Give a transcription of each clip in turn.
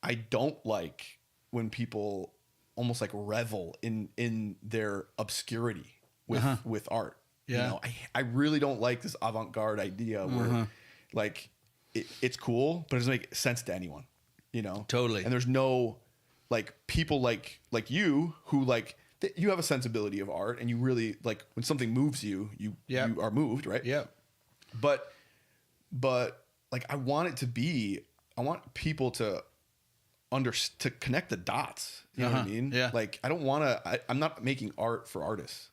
I don't like when people almost like revel in their obscurity with art. Yeah. You know, I really don't like this avant-garde idea where like it's cool, but it doesn't make sense to anyone, you know? Totally. And there's no like people like you who like you have a sensibility of art, and you really like when something moves you, you are moved, right? Yeah. But like I want people to to connect the dots. You know what I mean? Yeah. Like I don't want to. I'm not making art for artists.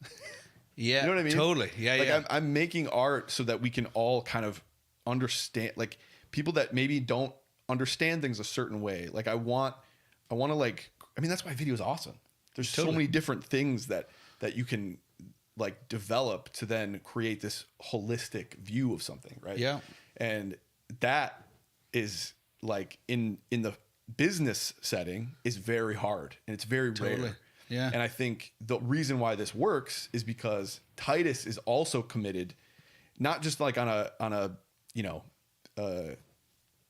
Yeah. You know what I mean? Totally. Yeah. Like yeah. I'm making art so that we can all kind of understand. Like people that maybe don't understand things a certain way. Like I want to like. I mean, that's why video is awesome. There's so many different things that you can like develop to then create this holistic view of something, right? Yeah. And that is like in the business setting is very hard, and it's very rare. Yeah. And I think the reason why this works is because Titus is also committed, not just like on a you know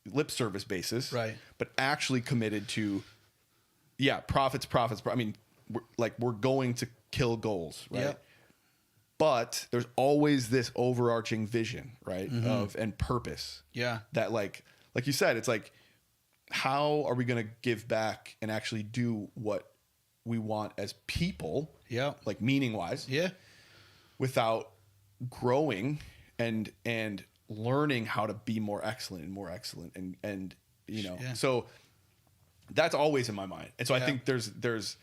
lip service basis, right? But actually committed to profits. I mean, we're going to kill goals, right? Yep. But there's always this overarching vision, right? And purpose. Yeah. That like you said, it's like, how are we going to give back and actually do what we want as people? Yeah. Like meaning wise. Yeah. Without growing and learning how to be more excellent and you know, so that's always in my mind. And so I think there's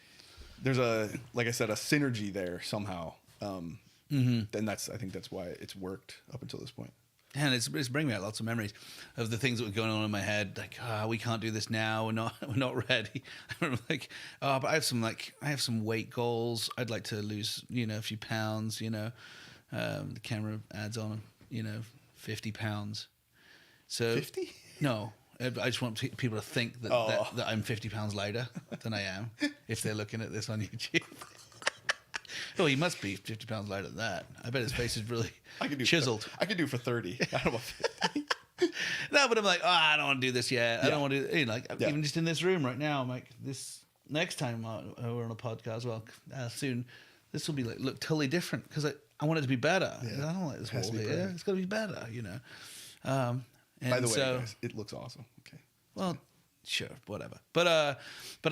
a, like I said, a synergy there somehow. And I think that's why it's worked up until this point. And it's bringing back lots of memories of the things that were going on in my head. Like, we can't do this now. We're not ready. I remember like, but I have some weight goals. I'd like to lose, a few pounds, the camera adds on, 50 pounds. So 50? No, I just want people to think that I'm 50 pounds lighter than I am if they're looking at this on YouTube. Oh, he must be 50 pounds lighter than that. I bet his face is really chiseled. I could do for 30. I don't know 50. No, but I'm like, I don't want to do this yet. I don't want to do even just in this room right now. I'm like, this next time we're on a podcast, soon, this will be look totally different because I want it to be better. Yeah. I don't like this wall here. It's got to be better, And by the way, guys, it looks awesome. Okay. Well, sure, whatever. But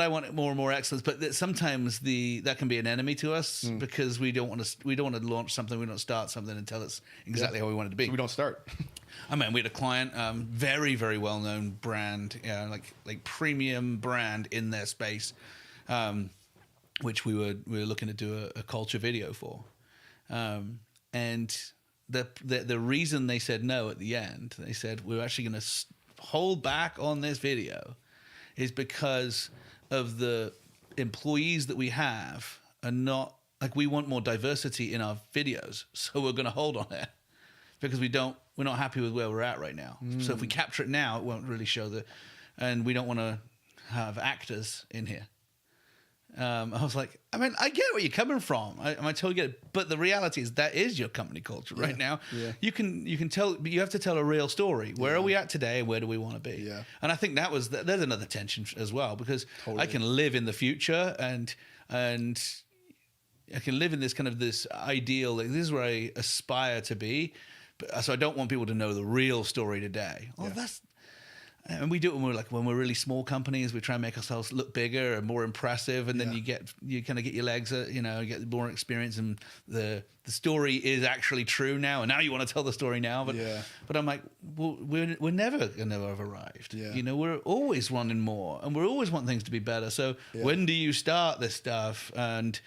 I want more and more excellence. But sometimes that can be an enemy to us because we don't want to launch something. We don't start something until it's exactly how we want it to be. So we don't start. I mean, we had a client, very very well known brand, like premium brand in their space, which we were looking to do a culture video for, and the reason they said no at the end, they said we're actually going to hold back on this video is because of the employees that we have are not we want more diversity in our videos, so we're going to hold on it because we're not happy with where we're at right now. So if we capture it now, it won't really show and we don't want to have actors in here. I was like, I mean, I get where you're coming from. I totally get it. But the reality is that is your company culture right now. Yeah. You can tell, but you have to tell a real story. Where are we at today, and where do we want to be? Yeah. And I think there's another tension as well because I can live in the future and I can live in this ideal. Like, this is where I aspire to be. But, so I don't want people to know the real story today. Oh, and we do it when we're really small companies. We try and make ourselves look bigger and more impressive, and then you kind of get your legs, you get more experience, and the story is actually true now. And now you want to tell the story now, but I'm like, well, we're never gonna have arrived. Yeah. We're always wanting more, and we're always wanting things to be better. So when do you start this stuff? And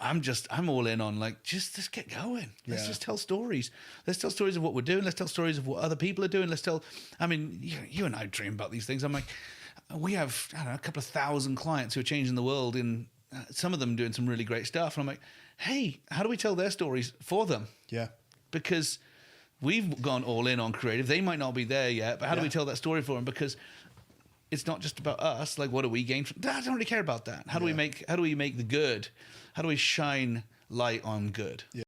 I'm all in on just let's get going. Let's just tell stories. Let's tell stories of what we're doing. Let's tell stories of what other people are doing. I mean, you and I dream about these things. I'm like, we have, a couple of thousand clients who are changing the world, and some of them doing some really great stuff. And I'm like, hey, how do we tell their stories for them? Yeah. Because we've gone all in on creative. They might not be there yet, but how do we tell that story for them? Because it's not just about us. What do we gain from that? I don't really care about that. How do we make the good? How do we shine light on good? Yeah.